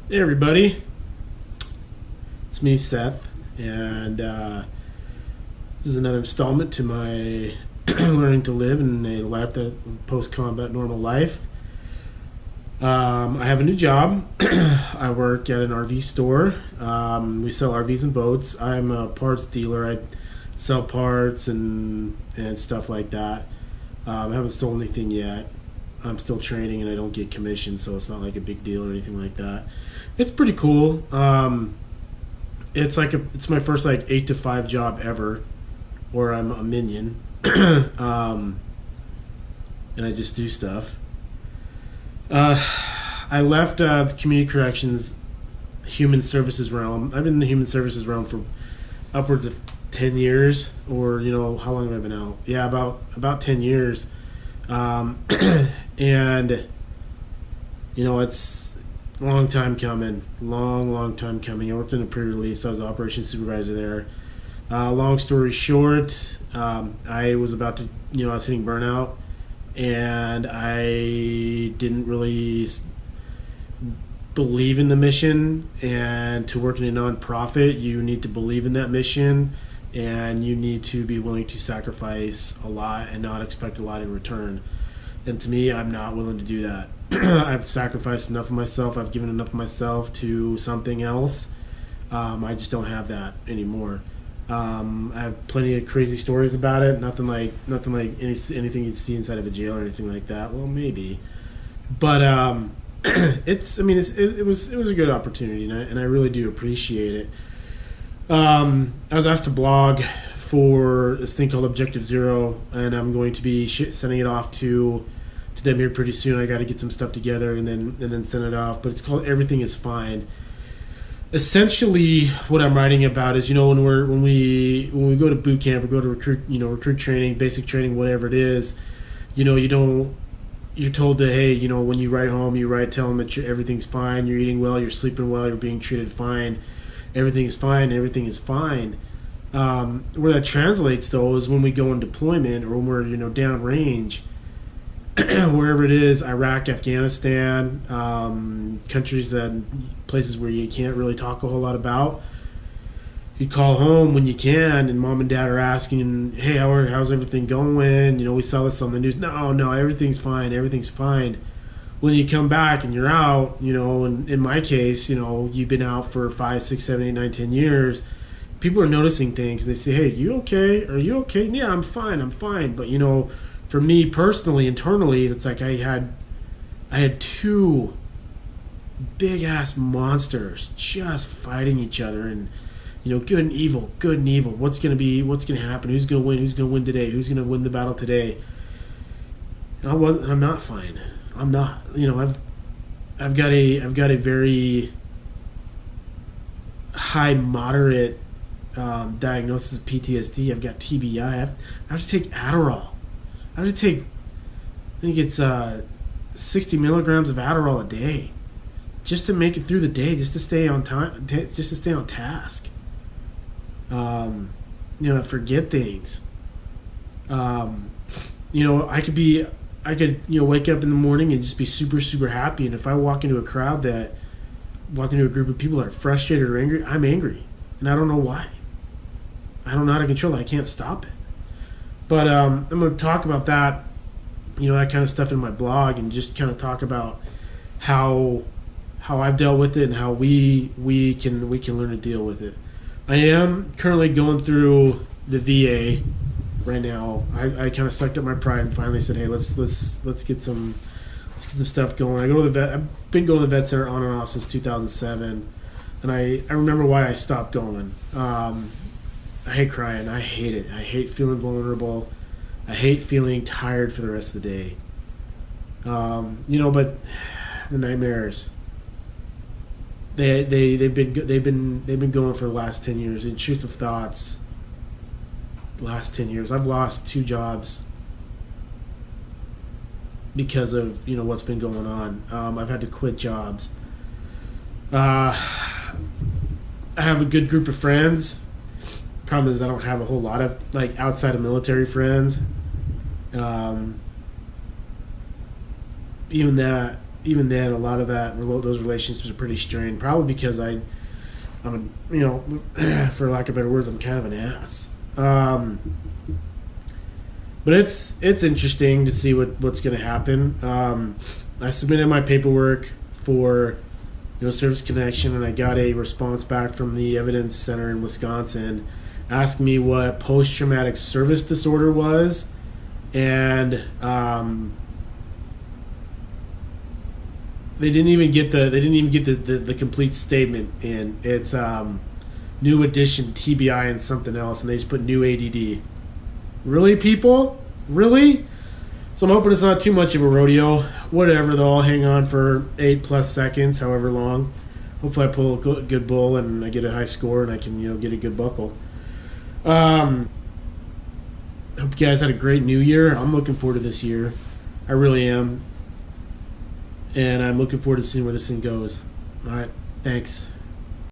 Hey everybody, it's me Seth, and this is another installment to my learning to live in a life that post-combat normal life. I have a new job. I work at an RV store. We sell RVs and boats. I'm a parts dealer. I sell parts and stuff like that. I haven't sold anything yet. I'm still training and I don't get commission, so it's not like a big deal or anything like that. It's pretty cool. It's my first 8 to 5 job ever, where I'm a minion, and I just do stuff. I left the community corrections human services realm. I've been in the human services realm for upwards of 10 years, or how long have I been out? Yeah, about 10 years. And it's a long time coming. Long time coming. I worked in a pre-release. I was an operations supervisor there. Long story short, I was about to, I was hitting burnout, and I didn't really believe in the mission. And to work in a nonprofit, you need to believe in that mission, and you need to be willing to sacrifice a lot and not expect a lot in return. And to me, I'm not willing to do that. I've sacrificed enough of myself. I've given enough of myself to something else. I just don't have that anymore. I have plenty of crazy stories about it. Nothing like anything you'd see inside of a jail or anything like that. Well, maybe, but it was a good opportunity, and I really do appreciate it. I was asked to blog for this thing called Objective Zero, and I'm going to be sending it off to them here pretty soon. I got to get some stuff together and then send it off. But it's called Everything Is Fine. Essentially, what I'm writing about is when we go to boot camp or go to recruit training, basic training, whatever it is, you're told to, hey, when you write home, tell them that everything's fine, you're eating well, you're sleeping well, you're being treated fine, everything is fine, everything is fine. Where that translates, though, is when we go in deployment or when we're down range, wherever it is, Iraq, Afghanistan, places where you can't really talk a whole lot about. You call home when you can, and mom and dad are asking, hey, how's everything going? We saw this on the news. No, everything's fine, everything's fine. When you come back and you're out, and in my case, you've been out for 5, 6, 7, 8, 9, 10 years. People are noticing things. They say, hey, you okay? Are you okay? Yeah, I'm fine. But, for me personally, internally, it's like I had 2 big-ass monsters just fighting each other, and, good and evil. What's going to happen? Who's going to win today? Who's going to win the battle today? I'm not fine. I'm not. I've got a very high moderate diagnosis of PTSD. I've got TBI. I have to take Adderall. I think it's 60 milligrams of Adderall a day, just to make it through the day, just to stay on time, just to stay on task. Forget things. I could wake up in the morning and just be super, super happy. And if I walk into a group of people that are frustrated or angry, I'm angry. And I don't know why. I don't know how to control it. I can't stop it. But I'm going to talk about that, that kind of stuff in my blog, and just kind of talk about how I've dealt with it and how we can learn to deal with it. I am currently going through the VA right now. I kind of sucked up my pride and finally said, hey, let's get some stuff going. I go to the vet. I've been going to the vet center on and off since 2007, and I remember why I stopped going. I hate crying. I hate it. I hate feeling vulnerable. I hate feeling tired for the rest of the day. But the nightmares. They've been going for the last 10 years. Intrusive thoughts. Last 10 years, I've lost 2 jobs because of what's been going on. I've had to quit jobs. I have a good group of friends. Problem is I don't have a whole lot of outside of military friends. Even that, even then, a lot of those relationships are pretty strained. Probably because I'm, for lack of better words, I'm kind of an ass. But it's interesting to see what's going to happen. I submitted my paperwork for Service Connection, and I got a response back from the Evidence Center in Wisconsin, asking me what post-traumatic service disorder was, and they didn't even get the complete statement in. It's new addition TBI and something else, and they just put new ADD. Really, people? Really? So I'm hoping it's not too much of a rodeo. Whatever, though, I'll hang on for 8+ seconds, however long. Hopefully I pull a good bull and I get a high score and I can, get a good buckle. Hope you guys had a great new year. I'm looking forward to this year. I really am. And I'm looking forward to seeing where this thing goes. All right. Thanks.